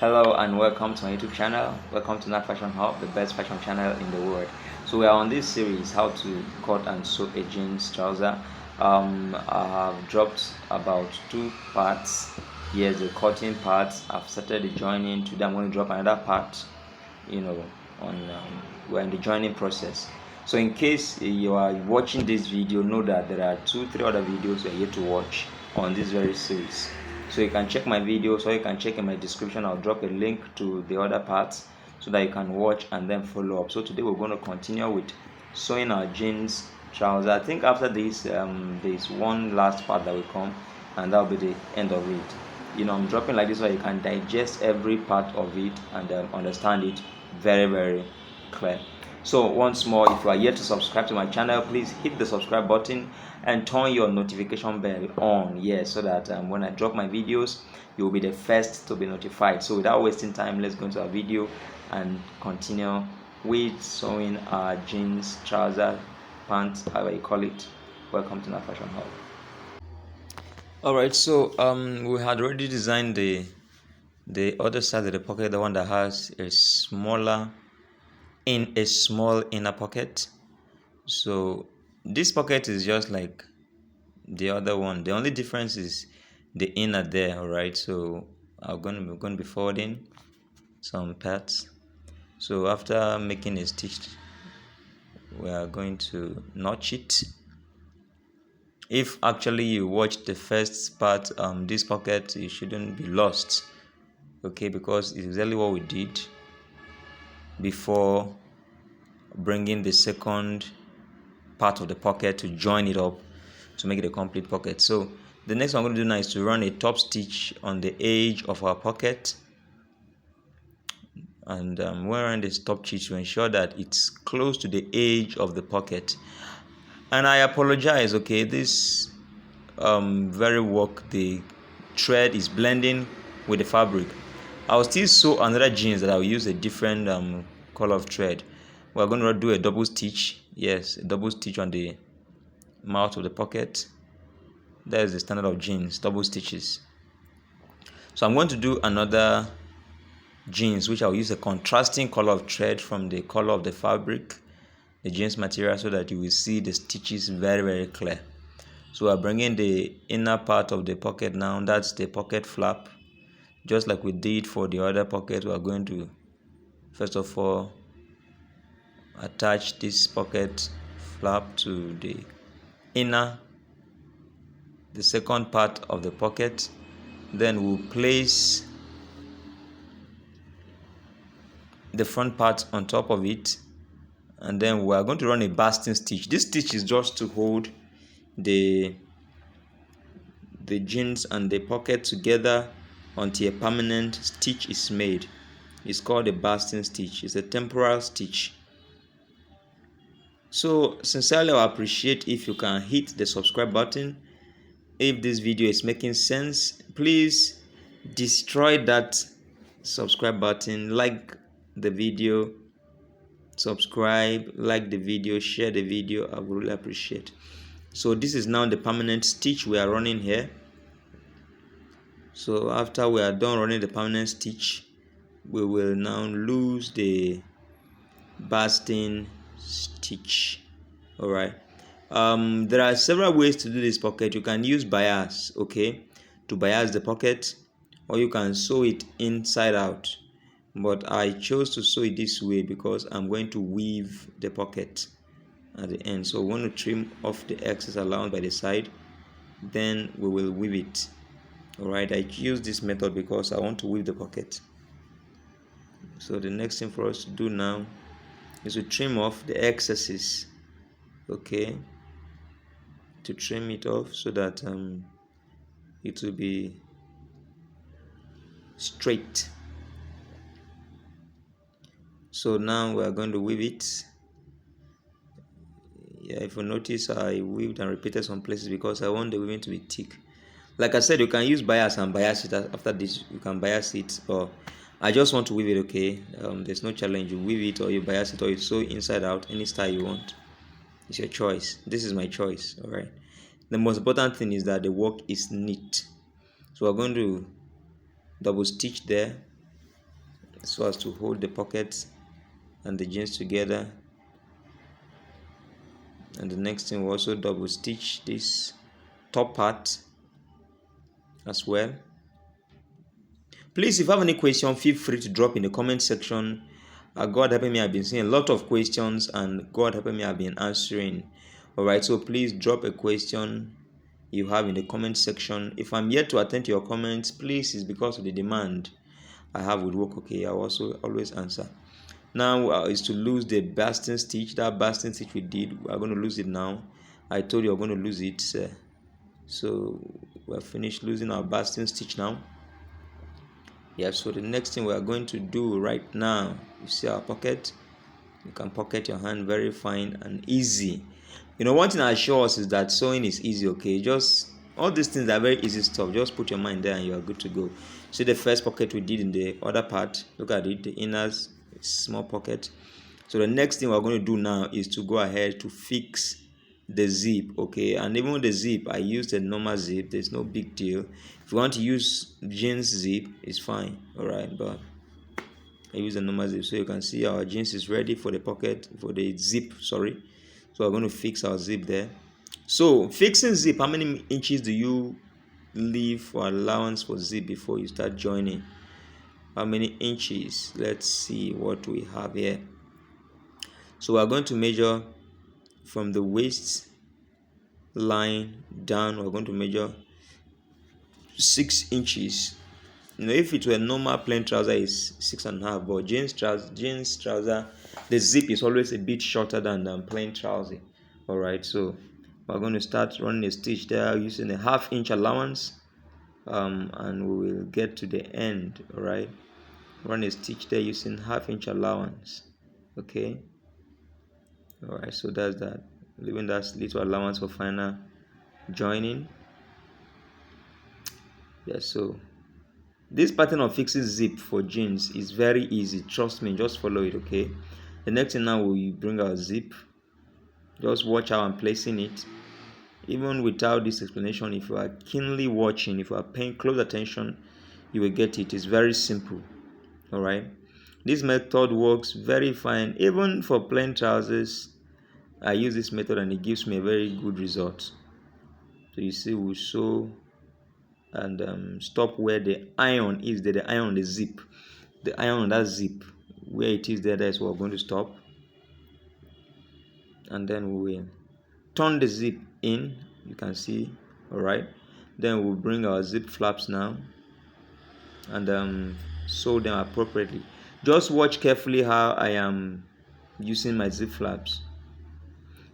Hello and welcome to my YouTube channel. Welcome to Nat Fashion Hub, the best fashion channel in the world. So we are on this series, how to cut and sew a jeans trouser. I have dropped about 2 parts. Here's the cutting part. I've started the joining. Today I'm going to drop another part. We're in the joining process. So in case you are watching this video, know that there are 2-3 other videos you're yet to watch on this very series. So you can check my videos, or you can check in my description. I'll drop a link to the other parts so that you can watch and then follow up. So today we're going to continue with sewing our jeans trouser. I think after this there's one last part that will come, and that'll be the end of it. I'm dropping like this so you can digest every part of it and understand it very clear. So once more, if you are yet to subscribe to my channel, please hit the subscribe button and turn your notification bell on, so that when I drop my videos, you will be the first to be notified. So without wasting time, let's go into our video and continue with sewing our jeans trouser, pants, however you call it. Welcome to my fashion hub. Alright, so we had already designed the other side of the pocket, the one that has a small inner pocket. So this pocket is just like the other one. The only difference is the inner there. Alright, so we're going to be forwarding some parts. So after making a stitch, we are going to notch it. If actually you watch the first part, this pocket, you shouldn't be lost, okay, because it's exactly what we did before bringing the second part of the pocket to join it up to make it a complete pocket. So the next one I'm going to do now is to run a top stitch on the edge of our pocket, and we're running this top stitch to ensure that it's close to the edge of the pocket. And I apologize, okay, this very work, the thread is blending with the fabric. I'll still sew another jeans that I'll use a different color of thread. We're going to do a double stitch. Yes, a double stitch on the mouth of the pocket. That is the standard of jeans, double stitches. So I'm going to do another jeans, which I'll use a contrasting color of thread from the color of the fabric, the jeans material, so that you will see the stitches very clear. So we're bringing the inner part of the pocket now. That's the pocket flap. Just like we did for the other pocket, we are going to first of all attach this pocket flap to the second part of the pocket. Then we'll place the front part on top of it, and then we are going to run a basting stitch. This stitch is just to hold the jeans and the pocket together until a permanent stitch is made. It's called a basting stitch. It's a temporal stitch. So sincerely, I appreciate if you can hit the subscribe button. If this video is making sense, please destroy that subscribe button, like the video, subscribe, like the video, share the video. I would really appreciate. So this is now the permanent stitch we are running here. So after we are done running the permanent stitch, we will now lose the basting stitch. All right. There are several ways to do this pocket. You can use bias, okay, to bias the pocket, or you can sew it inside out. But I chose to sew it this way because I'm going to weave the pocket at the end. So we want to trim off the excess allowance by the side, then we will weave it. All right, I use this method because I want to weave the pocket. So the next thing for us to do now is to trim off the excesses, okay, to trim it off so that it will be straight. So now we are going to weave it. If you notice, I weaved and repeated some places because I want the weaving to be thick. Like I said, you can use bias and bias it. After this, you can bias it, but I just want to weave it, okay. There's no challenge. You weave it or you bias it or you sew inside out, any style you want. It's your choice. This is my choice. All right. The most important thing is that the work is neat. So we're going to double stitch there, so as to hold the pockets and the jeans together. And the next thing, we'll also double stitch this top part as well. Please, if you have any question, feel free to drop in the comment section. God helping me, I've been seeing a lot of questions, and God helping me, I've been answering. All right, so please drop a question you have in the comment section. If I'm yet to attend to your comments, please, it's because of the demand I have with work. Okay, I'll also always answer. Now is to lose the basting stitch. That basting stitch we did, we're going to lose it now. I told you we're going to lose it. So we're finished losing our basting stitch now. Yeah, so the next thing we are going to do right now, you see our pocket. You can pocket your hand very fine and easy. You know, one thing I assure us is that sewing is easy. Okay, just all these things are very easy stuff. Just put your mind there and you are good to go. See the first pocket we did in the other part. Look at it, the inner small pocket. So the next thing we're going to do now is to go ahead to fix the zip. Okay, and even the zip, I used a normal zip. There's no big deal. If you want to use jeans zip, it's fine. All right, but I use a normal zip. So you can see our jeans is ready for the pocket, for the zip, sorry. So we're going to fix our zip there. So fixing zip, how many inches do you leave for allowance for zip before you start joining? How many inches? Let's see what we have here. So we're going to measure from the waist line down. We're going to measure 6 inches. You know, if it were normal plain trouser, is 6.5, but jeans trouser, the zip is always a bit shorter than plain trouser. All right, so we're going to start running a stitch there using a 1/2 inch allowance, and we will get to the end. All right, run a stitch there using 1/2 inch allowance. Okay, all right, so that's that, leaving that little allowance for final joining. Yeah, so this pattern of fixing zip for jeans is very easy. Trust me, just follow it. Okay, the next thing now, we bring our zip. Just watch how I'm placing it. Even without this explanation, if you are keenly watching, if you are paying close attention, you will get it. It's very simple. All right, this method works very fine. Even for plain trousers, I use this method and it gives me a very good result. So you see, we sew and stop where the iron is. There, the iron on the zip, the iron on that zip, where it is there, that's where we're going to stop. And then we will turn the zip in, you can see. All right, then we'll bring our zip flaps now and sew them appropriately. Just watch carefully how I am using my zip flaps.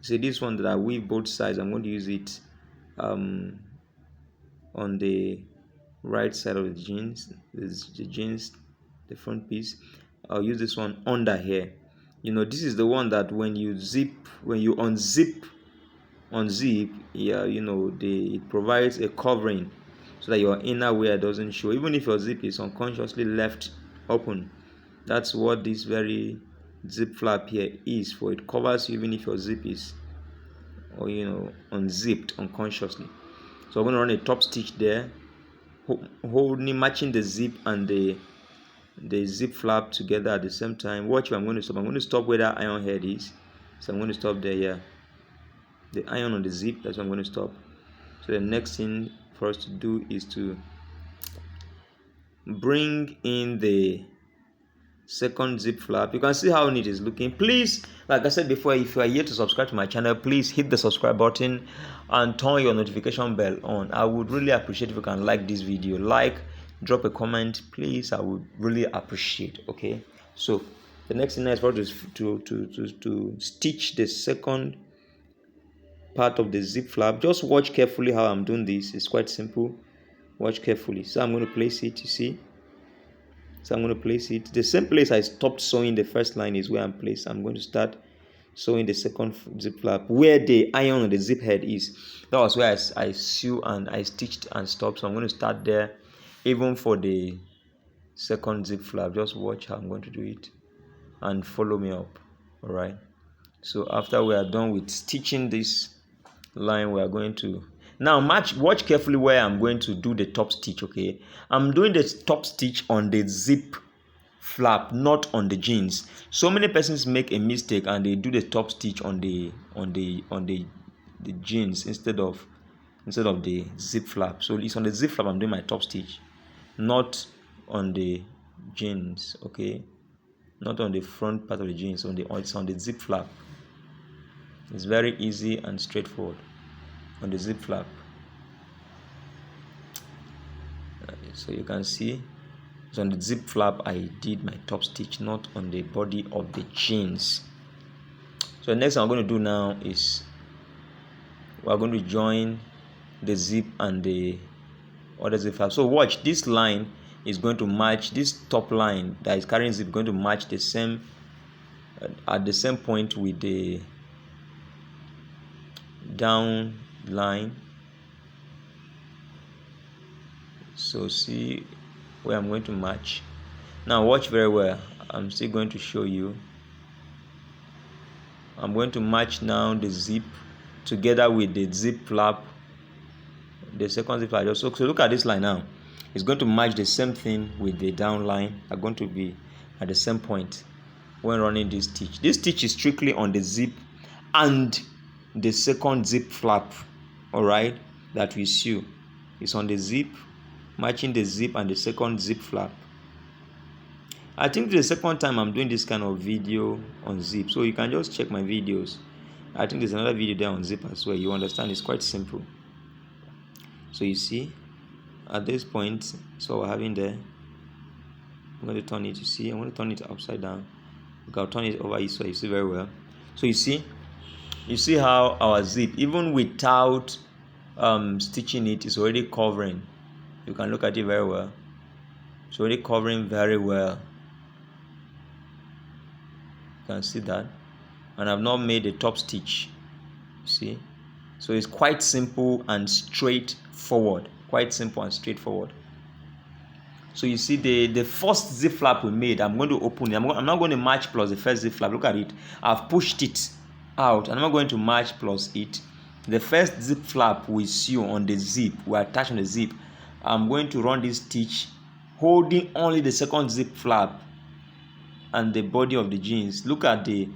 See, this one that I weave both sides, I'm going to use it on the right side of the jeans. The jeans, the front piece. I'll use this one under here. You know, this is the one that when you unzip, yeah, you know, it provides a covering so that your inner wear doesn't show, even if your zip is unconsciously left open. That's what this very zip flap here is for. It covers you even if your zip is, or you know, unzipped unconsciously. So I'm going to run a top stitch there, holding, matching the zip and the zip flap together at the same time. Watch where I'm going to stop. I'm going to stop where that iron head is. So I'm going to stop there. Yeah, the iron on the zip, that's where I'm going to stop. So the next thing for us to do is to bring in the second zip flap. You can see how neat it's looking. Please, like I said before, if you are here to subscribe to my channel, please hit the subscribe button and turn your notification bell on. I would really appreciate if you can like this video, drop a comment, please. I would really appreciate. Okay, so the next thing is to stitch the second part of the zip flap. Just watch carefully how I'm doing this. It's quite simple. Watch carefully. So I'm going to place it, you see. So I'm going to place it the same place I stopped sewing the first line is where I'm placed. I'm going to start sewing the second zip flap where the iron on the zip head is. That was where I sew and I stitched and stopped. So I'm going to start there even for the second zip flap. Just watch how I'm going to do it and follow me up. All right, so after we are done with stitching this line, we are going to now watch carefully where I'm going to do the top stitch. Okay, I'm doing the top stitch on the zip flap, not on the jeans. So many persons make a mistake and they do the top stitch on the jeans instead of the zip flap. So it's on the zip flap I'm doing my top stitch, not on the jeans. Okay, not on the front part of the jeans. It's on the zip flap. It's very easy and straightforward on the zip flap. So you can see it's on the zip flap I did my top stitch, not on the body of the jeans. So the next thing I'm going to do now is we're going to join the zip and the other zip flap. So watch, this line is going to match this top line that is carrying zip, going to match the same at the same point with the down line. So see where I'm going to match. Now watch very well. I'm still going to show you. I'm going to match now the zip together with the zip flap, the second zip flap. So look at this line now. It's going to match the same thing with the down line. Are going to be at the same point when running this stitch. This stitch is strictly on the zip and the second zip flap. All right, that we sew. It's on the zip, matching the zip and the second zip flap. I think this is the second time I'm doing this kind of video on zip, so you can just check my videos. I think there's another video there on zip as well. You understand, it's quite simple. So you see at this point, so we're having there. I'm going to turn it. You see, I'm going to turn it upside down. I'll turn it over so you see very well. So you see how our zip, even without stitching it, is already covering. You can look at it very well. It's already covering very well. You can see that. And I've not made a top stitch. See? So it's quite simple and straightforward. Quite simple and straightforward. So you see the first zip flap we made, I'm going to open it. I'm not going to match plus the first zip flap. Look at it. I've pushed it out and I'm not going to match plus it. The first zip flap we sew on the zip, we attach on the zip. I'm going to run this stitch holding only the second zip flap and the body of the jeans. Look at the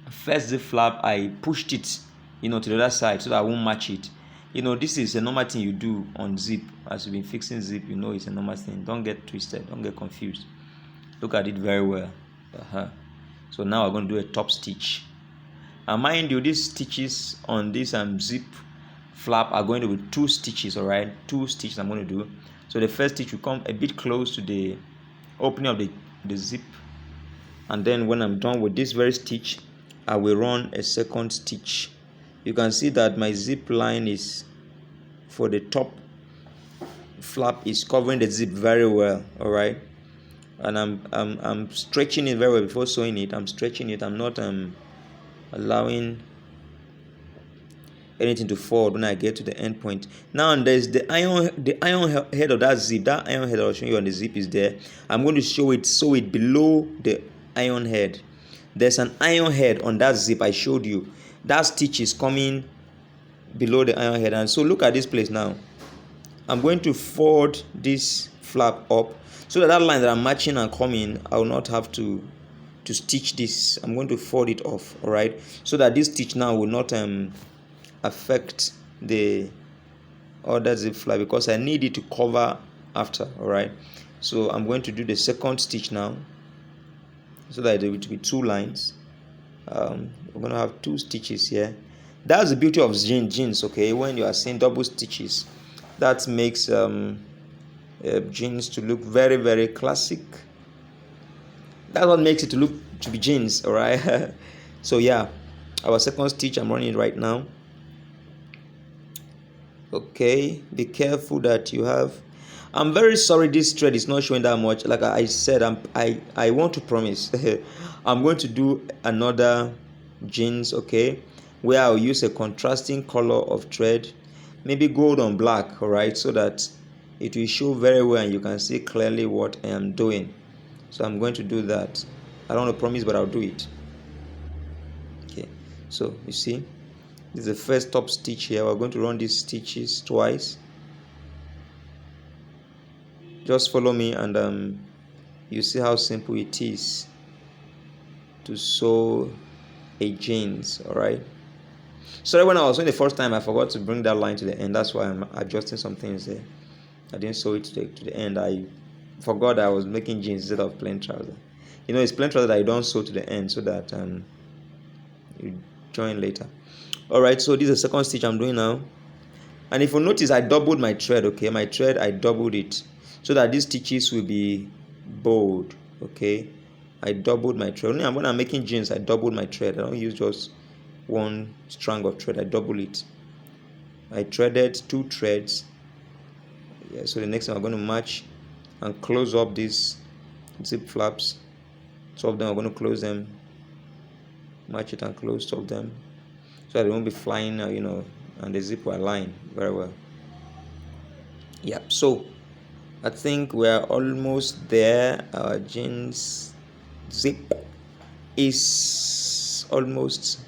first zip flap. I pushed it, to the other side so that I won't match it. This is a normal thing you do on zip. As you've been fixing zip, it's a normal thing. Don't get twisted, don't get confused. Look at it very well. So now we're going to do a top stitch. And mind you, these stitches on this zip flap are going to be 2 stitches. All right, 2 stitches I'm going to do. So the first stitch will come a bit close to the opening of the zip, and then when I'm done with this very stitch, I will run a second stitch. You can see that my zip line is for the top flap is covering the zip very well. All right, and I'm stretching it very well before sewing it. I'm stretching it. I'm not allowing anything to fall when I get to the end point. Now there's the iron head of that zip. That iron head I'll show you on the zip is there. I'm going to sew it below the iron head. There's an iron head on that zip I showed you. That stitch is coming below the iron head. And so look at this place now. I'm going to fold this flap up so that line that I'm matching and coming, I will not have to stitch this. I'm going to fold it off, all right, so that this stitch now will not affect the other zip flap, because I need it to cover after. All right, so I'm going to do the second stitch now so that it will be 2 lines. We're going to have 2 stitches here. That's the beauty of jeans. Okay, when you are seeing double stitches, that makes jeans to look very, very classic. That's what makes it to be jeans. All right. So yeah, our second stitch, I'm running it right now. Okay, be careful that you have. I'm very sorry this thread is not showing that much. Like I said, I want to promise I'm going to do another jeans, okay, where I'll use a contrasting color of thread, maybe gold on black, all right, so that it will show very well and you can see clearly what I am doing. So I'm going to do that. I don't want to promise, but I'll do it. Okay, so you see, this is the first top stitch here. We're going to run these stitches twice. Just follow me and You see how simple it is to sew a jeans. All right. Sorry, when I was doing the first time, I forgot to bring that line to the end. That's why I'm adjusting some things there. I didn't sew it to the end. I forgot I was making jeans instead of plain trouser. It's plain trouser that I don't sew to the end so that you join later. All right, so this is the second stitch I'm doing now. And if you notice, I doubled my thread. Okay, my thread, I doubled it so that these stitches will be bold. Okay, I doubled my thread. Only when I'm making jeans, I doubled my thread. I don't use just one strand of thread. I double it. I threaded 2 threads. Yeah, so the next time I'm going to match and close up these zip flaps. 2 of them I'm going to close them, match it and close 2 of them so that they won't be flying, and the zip will align very well. Yeah, so I think we're almost there. Our jeans zip is almost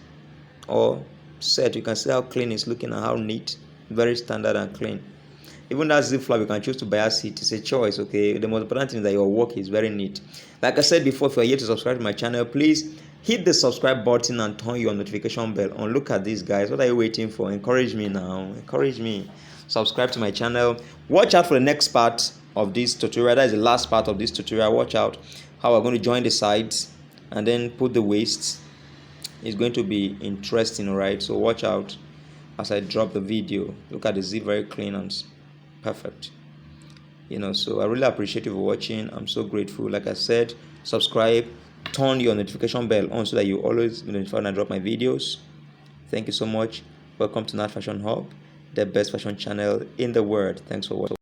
all set. You can see how clean it's looking and how neat, very standard and clean. Even that zip flap, you can choose to bias it. It's a choice. Okay, the most important thing is that your work is very neat. Like I said before, if you're here to subscribe to my channel, please hit the subscribe button and turn your notification bell on. Look at these guys. What are you waiting for? Encourage me now. Encourage me. Subscribe to my channel. Watch out for the next part of this tutorial. That is the last part of this tutorial. Watch out how we're going to join the sides and then put the waist. It's going to be interesting, alright? So watch out as I drop the video. Look at the zip, very clean and perfect. So I really appreciate you for watching. I'm so grateful. Like I said, subscribe, turn your notification bell on so that you always be notified when I drop my videos. Thank you so much. Welcome to Nat Fashion Hub, the best fashion channel in the world. Thanks for watching.